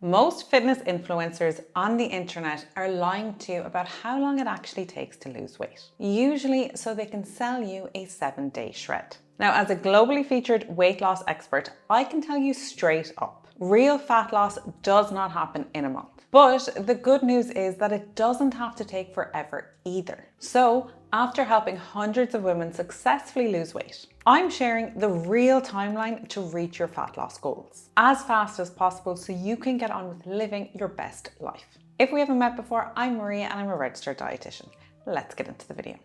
Most fitness influencers on the internet are lying to you about how long it actually takes to lose weight, usually so they can sell you a 7-day shred. Now, as a globally featured weight loss expert, I can tell you straight up, real fat loss does not happen in a month. But the good news is that it doesn't have to take forever either. So, after helping hundreds of women successfully lose weight, I'm sharing the real timeline to reach your fat loss goals as fast as possible so you can get on with living your best life. If we haven't met before, I'm Maria and I'm a registered dietitian. Let's get into the video.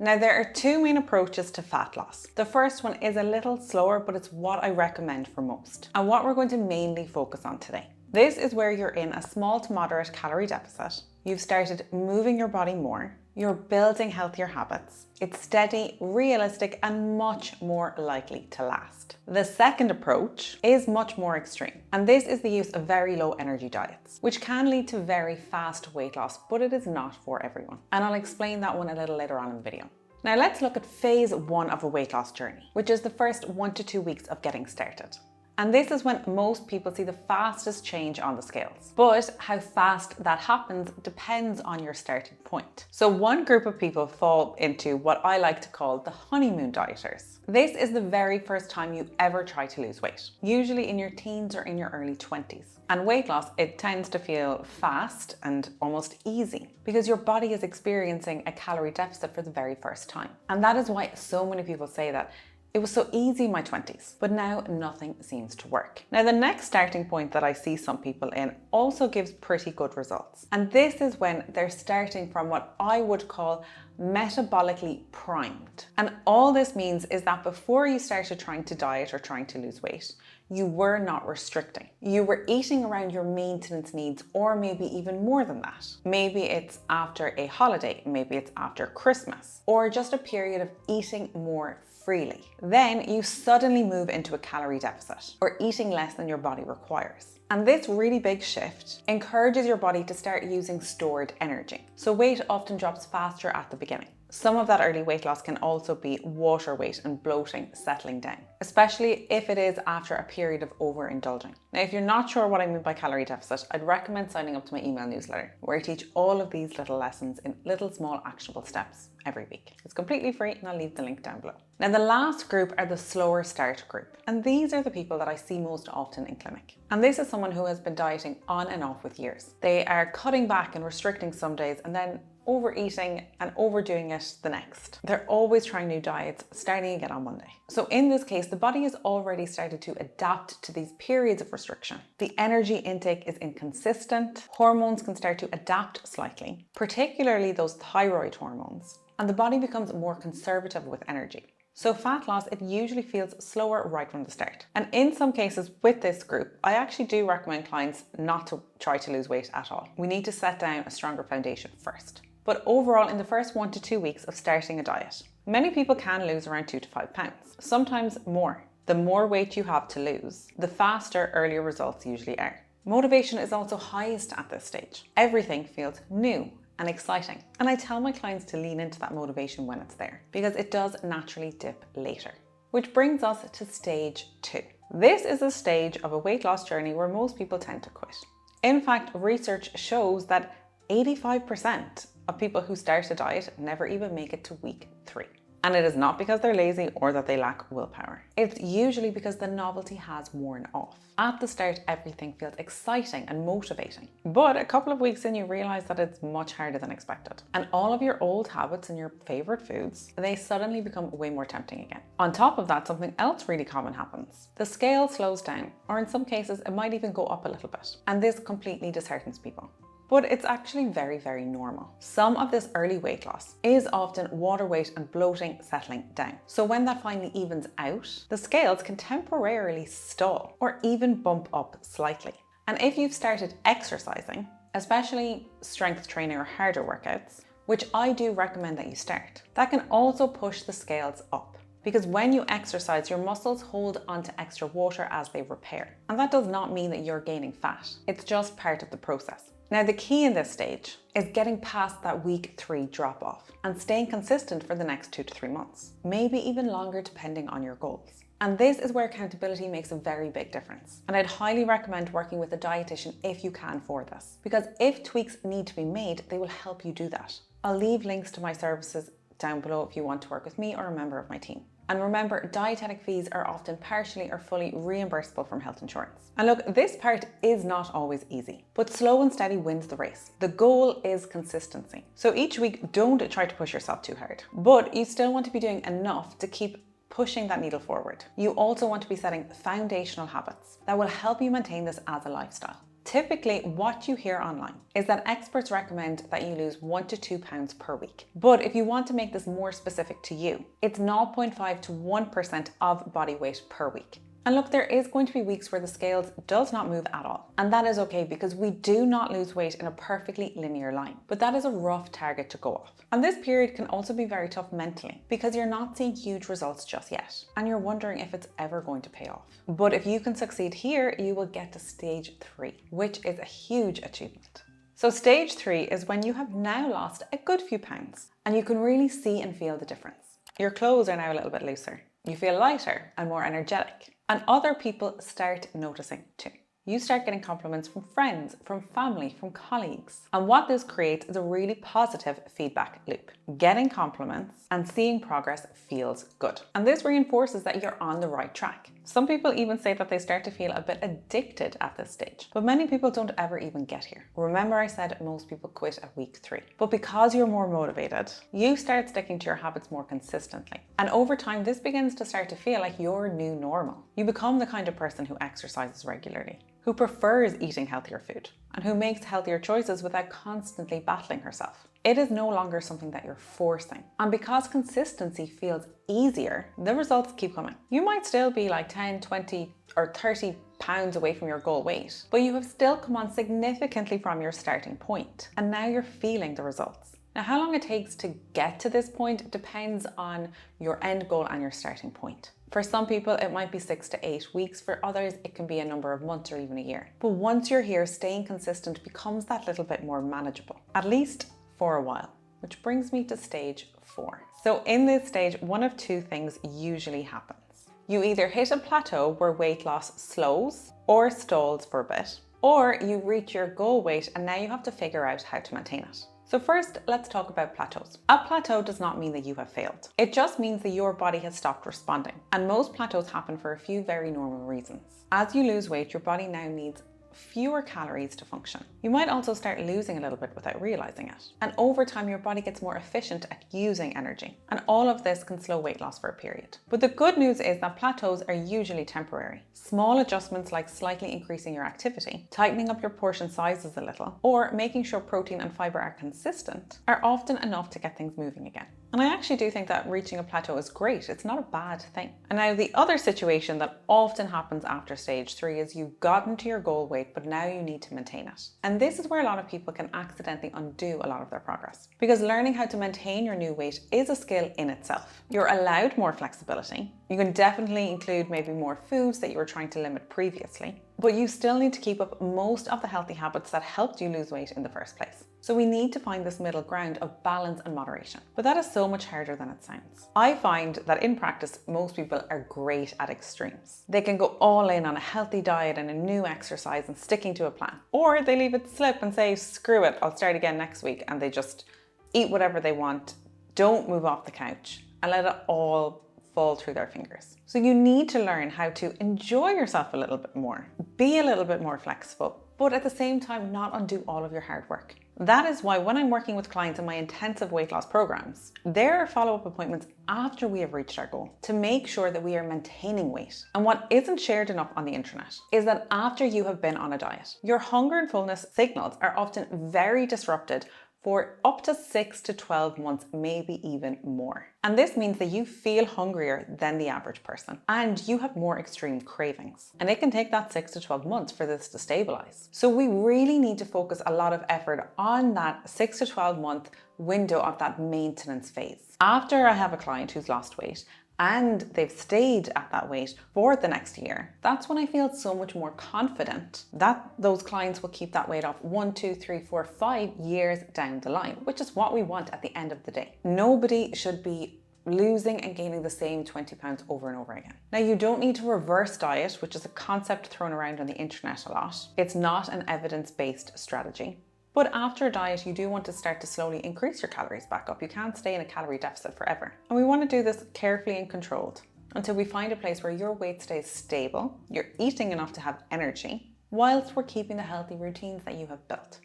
Now, there are two main approaches to fat loss. The first one is a little slower, but it's what I recommend for most, and what we're going to mainly focus on today. This is where you're in a small to moderate calorie deficit, you've started moving your body more, you're building healthier habits, it's steady, realistic, and much more likely to last. The second approach is much more extreme, and this is the use of very low energy diets, which can lead to very fast weight loss, but it is not for everyone. And I'll explain that one a little later on in the video. Now let's look at phase 1 of a weight loss journey, which is the first 1 to 2 weeks of getting started. And this is when most people see the fastest change on the scales. But how fast that happens depends on your starting point. So one group of people fall into what I like to call the honeymoon dieters. This is the very first time you ever try to lose weight, usually in your teens or in your early 20s. And weight loss, it tends to feel fast and almost easy because your body is experiencing a calorie deficit for the very first time. And that is why so many people say that it was so easy in my 20s, but now nothing seems to work. Now, the next starting point that I see some people in also gives pretty good results. And this is when they're starting from what I would call metabolically primed. And all this means is that before you started trying to diet or trying to lose weight, you were not restricting. You were eating around your maintenance needs, or maybe even more than that. Maybe it's after a holiday, maybe it's after Christmas, or just a period of eating more freely. Then you suddenly move into a calorie deficit or eating less than your body requires. And this really big shift encourages your body to start using stored energy. So weight often drops faster at the beginning. Some of that early weight loss can also be water weight and bloating settling down, especially if it is after a period of overindulging. Now, if you're not sure what I mean by calorie deficit, I'd recommend signing up to my email newsletter, where I teach all of these little lessons in little small actionable steps every week. It's completely free and I'll leave the link down below. Now, the last group are the slower start group, and these are the people that I see most often in clinic. And this is someone who has been dieting on and off with years. They are cutting back and restricting some days and then overeating and overdoing it the next. They're always trying new diets, starting again on Monday. So in this case, the body has already started to adapt to these periods of restriction. The energy intake is inconsistent, hormones can start to adapt slightly, particularly those thyroid hormones, and the body becomes more conservative with energy. So fat loss, it usually feels slower right from the start. And in some cases with this group, I actually do recommend clients not to try to lose weight at all. We need to set down a stronger foundation first. But overall, in the first 1 to 2 weeks of starting a diet, many people can lose around 2 to 5 pounds, sometimes more. The more weight you have to lose, the faster earlier results usually are. Motivation is also highest at this stage. Everything feels new and exciting. And I tell my clients to lean into that motivation when it's there, because it does naturally dip later. Which brings us to stage 2. This is a stage of a weight loss journey where most people tend to quit. In fact, research shows that 85% of people who start a diet never even make it to week 3. And it is not because they're lazy or that they lack willpower. It's usually because the novelty has worn off. At the start, everything feels exciting and motivating. But a couple of weeks in, you realize that it's much harder than expected. And all of your old habits and your favorite foods, they suddenly become way more tempting again. On top of that, something else really common happens. The scale slows down, or in some cases, it might even go up a little bit. And this completely disheartens people. But it's actually very, very normal. Some of this early weight loss is often water weight and bloating settling down. So when that finally evens out, the scales can temporarily stall or even bump up slightly. And if you've started exercising, especially strength training or harder workouts, which I do recommend that you start, that can also push the scales up. Because when you exercise, your muscles hold onto extra water as they repair. And that does not mean that you're gaining fat. It's just part of the process. Now, the key in this stage is getting past that week 3 drop off and staying consistent for the next 2 to 3 months, maybe even longer depending on your goals. And this is where accountability makes a very big difference. And I'd highly recommend working with a dietitian if you can for this, because if tweaks need to be made, they will help you do that. I'll leave links to my services down below if you want to work with me or a member of my team. And remember, dietetic fees are often partially or fully reimbursable from health insurance. And look, this part is not always easy, but slow and steady wins the race. The goal is consistency. So each week, don't try to push yourself too hard, but you still want to be doing enough to keep pushing that needle forward. You also want to be setting foundational habits that will help you maintain this as a lifestyle. Typically, what you hear online is that experts recommend that you lose 1 to 2 pounds per week. But if you want to make this more specific to you, it's 0.5 to 1% of body weight per week. And look, there is going to be weeks where the scales does not move at all. And that is okay, because we do not lose weight in a perfectly linear line. But that is a rough target to go off. And this period can also be very tough mentally, because you're not seeing huge results just yet. And you're wondering if it's ever going to pay off. But if you can succeed here, you will get to stage 3, which is a huge achievement. So stage 3 is when you have now lost a good few pounds and you can really see and feel the difference. Your clothes are now a little bit looser. You feel lighter and more energetic. And other people start noticing too. You start getting compliments from friends, from family, from colleagues. And what this creates is a really positive feedback loop. Getting compliments and seeing progress feels good. And this reinforces that you're on the right track. Some people even say that they start to feel a bit addicted at this stage, but many people don't ever even get here. Remember, I said most people quit at week 3, but because you're more motivated, you start sticking to your habits more consistently. And over time, this begins to start to feel like your new normal. You become the kind of person who exercises regularly, who prefers eating healthier food, and who makes healthier choices without constantly battling herself. It is no longer something that you're forcing. And because consistency feels easier, the results keep coming. You might still be like 10, 20, or 30 pounds away from your goal weight, but you have still come on significantly from your starting point. And now you're feeling the results. Now, how long it takes to get to this point depends on your end goal and your starting point. For some people, it might be 6 to 8 weeks. For others, it can be a number of months or even a year. But once you're here, staying consistent becomes that little bit more manageable, at least for a while. Which brings me to stage 4. So in this stage, one of 2 things usually happens. You either hit a plateau where weight loss slows or stalls for a bit, or you reach your goal weight and now you have to figure out how to maintain it. So first, let's talk about plateaus. A plateau does not mean that you have failed. It just means that your body has stopped responding. And most plateaus happen for a few very normal reasons. As you lose weight, your body now needs fewer calories to function. You might also start losing a little bit without realizing it. And over time, your body gets more efficient at using energy. And all of this can slow weight loss for a period. But the good news is that plateaus are usually temporary. Small adjustments like slightly increasing your activity, tightening up your portion sizes a little, or making sure protein and fiber are consistent are often enough to get things moving again. And I actually do think that reaching a plateau is great. It's not a bad thing. And now the other situation that often happens after stage 3 is you've gotten to your goal weight, but now you need to maintain it. And this is where a lot of people can accidentally undo a lot of their progress. Because learning how to maintain your new weight is a skill in itself. You're allowed more flexibility. You can definitely include maybe more foods that you were trying to limit previously, but you still need to keep up most of the healthy habits that helped you lose weight in the first place. So we need to find this middle ground of balance and moderation. But that is so much harder than it sounds. I find that in practice, most people are great at extremes. They can go all in on a healthy diet and a new exercise and sticking to a plan. Or they leave it slip and say, screw it, I'll start again next week. And they just eat whatever they want, don't move off the couch, and let it all fall through their fingers. So you need to learn how to enjoy yourself a little bit more, be a little bit more flexible, but at the same time not undo all of your hard work. That is why when I'm working with clients in my intensive weight loss programs, there are follow-up appointments after we have reached our goal to make sure that we are maintaining weight. And what isn't shared enough on the internet is that after you have been on a diet, your hunger and fullness signals are often very disrupted for up to 6 to 12 months, maybe even more. And this means that you feel hungrier than the average person and you have more extreme cravings. And it can take that 6 to 12 months for this to stabilize. So we really need to focus a lot of effort on that 6 to 12 month window of that maintenance phase. After I have a client who's lost weight, and they've stayed at that weight for the next year, that's when I feel so much more confident that those clients will keep that weight off 1, 2, 3, 4, 5 years down the line, which is what we want at the end of the day. Nobody should be losing and gaining the same 20 pounds over and over again. Now, you don't need to reverse diet, which is a concept thrown around on the internet a lot. It's not an evidence-based strategy. But after a diet, you do want to start to slowly increase your calories back up. You can't stay in a calorie deficit forever. And we want to do this carefully and controlled until we find a place where your weight stays stable, you're eating enough to have energy, whilst we're keeping the healthy routines that you have built.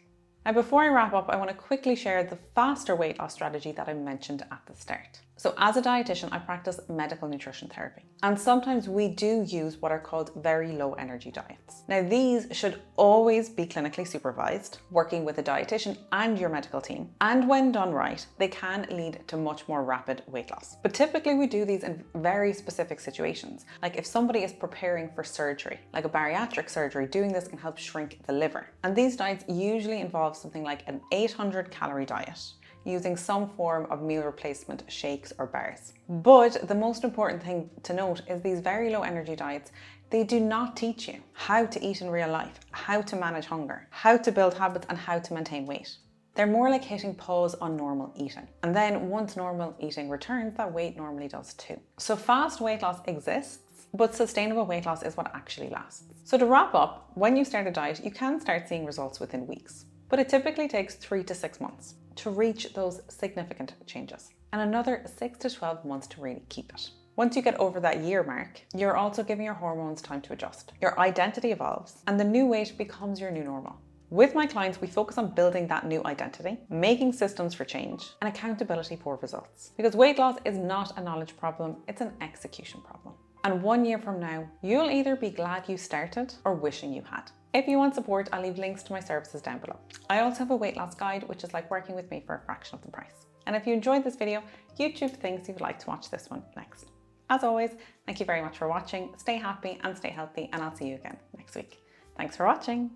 Now, before I wrap up, I want to quickly share the faster weight loss strategy that I mentioned at the start. So as a dietitian, I practice medical nutrition therapy. And sometimes we do use what are called very low energy diets. Now, these should always be clinically supervised, working with a dietitian and your medical team. And when done right, they can lead to much more rapid weight loss. But typically we do these in very specific situations. Like if somebody is preparing for surgery, like a bariatric surgery, doing this can help shrink the liver. And these diets usually involve something like an 800 calorie diet, using some form of meal replacement shakes or bars. But the most important thing to note is these very low energy diets, they do not teach you how to eat in real life, how to manage hunger, how to build habits, and how to maintain weight. They're more like hitting pause on normal eating. And then once normal eating returns, that weight normally does too. So fast weight loss exists, but sustainable weight loss is what actually lasts. So to wrap up, when you start a diet, you can start seeing results within weeks, but it typically takes 3 to 6 months to reach those significant changes, and another 6 to 12 months to really keep it. Once you get over that year mark, you're also giving your hormones time to adjust. Your identity evolves, and the new weight becomes your new normal. With my clients, we focus on building that new identity, making systems for change, and accountability for results. Because weight loss is not a knowledge problem, it's an execution problem. And 1 year from now, you'll either be glad you started or wishing you had. If you want support, I'll leave links to my services down below. I also have a weight loss guide, which is like working with me for a fraction of the price. And if you enjoyed this video, YouTube thinks you would like to watch this one next. As always, thank you very much for watching. Stay happy and stay healthy, and I'll see you again next week. Thanks for watching.